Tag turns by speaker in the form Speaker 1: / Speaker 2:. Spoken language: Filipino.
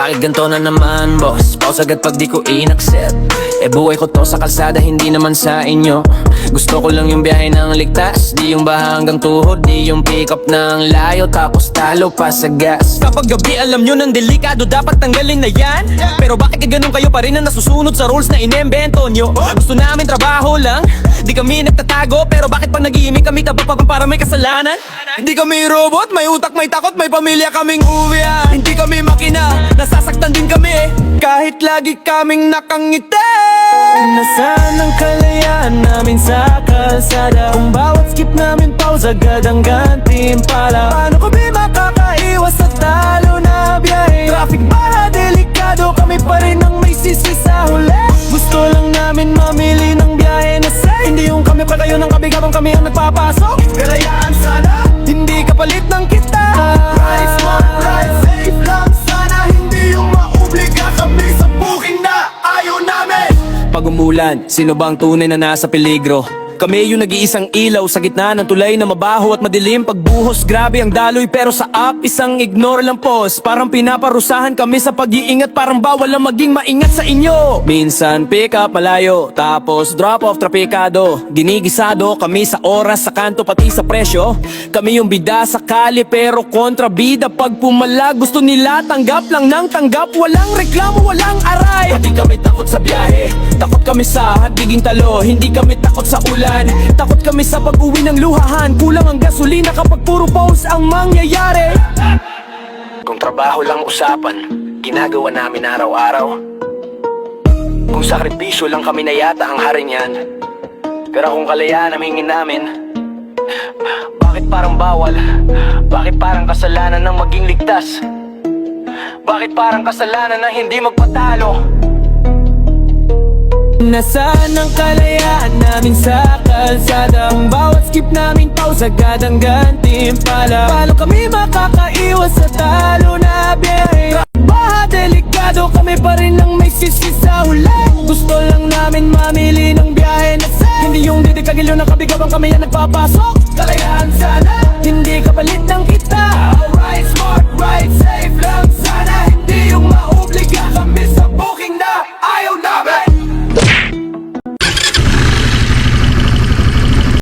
Speaker 1: Bakit ganito na naman boss? Pause agad pag di ko in-accept. Buhay ko to sa kalsada, hindi naman sa inyo. Gusto ko lang yung biyahe ng ligtas, di yung baha hanggang tuhod, di yung pick up ng layo tapos talo pa sa gas. Kapag gabi alam nyo ng delikado, dapat tanggalin na yan. Pero bakit ganun kayo pa rin na nasusunod sa rules na inembento nyo? Gusto namin trabaho lang, di kami nagtatago. Pero bakit pag nag-iimik kami tabapag para may kasalanan? Hindi kami robot, may utak, may takot, may pamilya kaming uwian. Hindi kami makina, nasasaktan din kami kahit lagi kaming nakangiti. Nasaan ang kalayaan namin sa kalsada? Kung bawat skip namin pause agad ang gantimpala. Paano kami makakaiwas sa talo na biyahe? Traffic ba delikado, kami pa rin ang may sisi sa huli. Gusto lang namin mamili ng biyahe na safe, hindi yung kami pa kayo ng kabig habang kami ang nagpapasok. Kalayaan sana, hindi kapalit ng kita. Ride smart, ride safe lang sana, hindi yung maubliga kami sa booking na ayaw namin. Pag umulan, sino bang tunay na nasa peligro? Kami yung nag-iisang ilaw sa gitna ng tulay na mabaho at madilim. Pagbuhos, grabe ang daloy pero sa up, isang ignore lang pos. Parang pinaparusahan kami sa pag-iingat, parang bawal lang maging maingat sa inyo. Minsan pick up malayo, tapos drop off trapikado. Ginigisado kami sa oras, sa kanto, pati sa presyo. Kami yung bida sa kali pero kontrabida. Pag pumala, gusto nila tanggap lang ng tanggap. Walang reklamo, walang aray. Pati kami takot sa biyahe, takot kami sa hadiging talo. Hindi kami takot sa ulan, takot kami sa pag-uwi ng luhahan. Kulang ang gasolina kapag puro pause ang mangyayari. Kung trabaho lang usapan, ginagawa namin araw-araw. Kung sakripisyo lang kami na yata ang hari niyan. Pero kung kalayaan ang hingin namin, bakit parang bawal? Bakit parang kasalanan ng maging ligtas? Bakit parang kasalanan ng hindi magpatalo? Nasaan ang kalayaan namin sa kalsada? Ang bawat skip namin pause agad ang gantimpala. Paano kami makakaiwas sa talo na biyahe? Baha delikado, kami pa rin ang may sisi sa huli. Gusto lang namin mamili ng biyahe na safe, hindi yung didikagilyo ng kabig habang kami ang nagpapasok. Kalayaan sana, hindi kapalit ng kita.